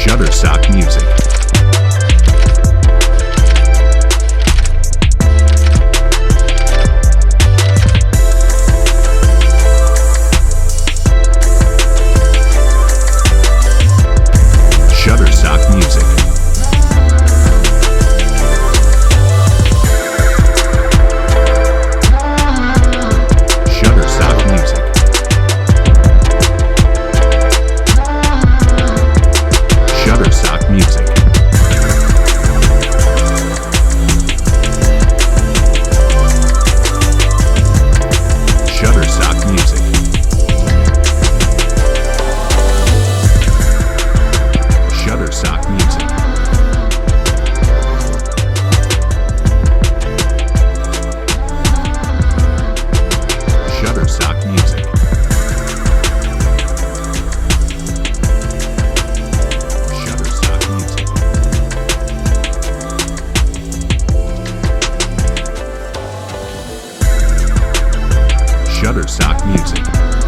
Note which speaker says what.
Speaker 1: Shutterstock Music. Shutterstock Music. Shutterstock Music. Shutterstock Music. Shutterstock Music. Shutterstock Music. Shutterstock Music. Shutterstock Music. Shutterstock Music.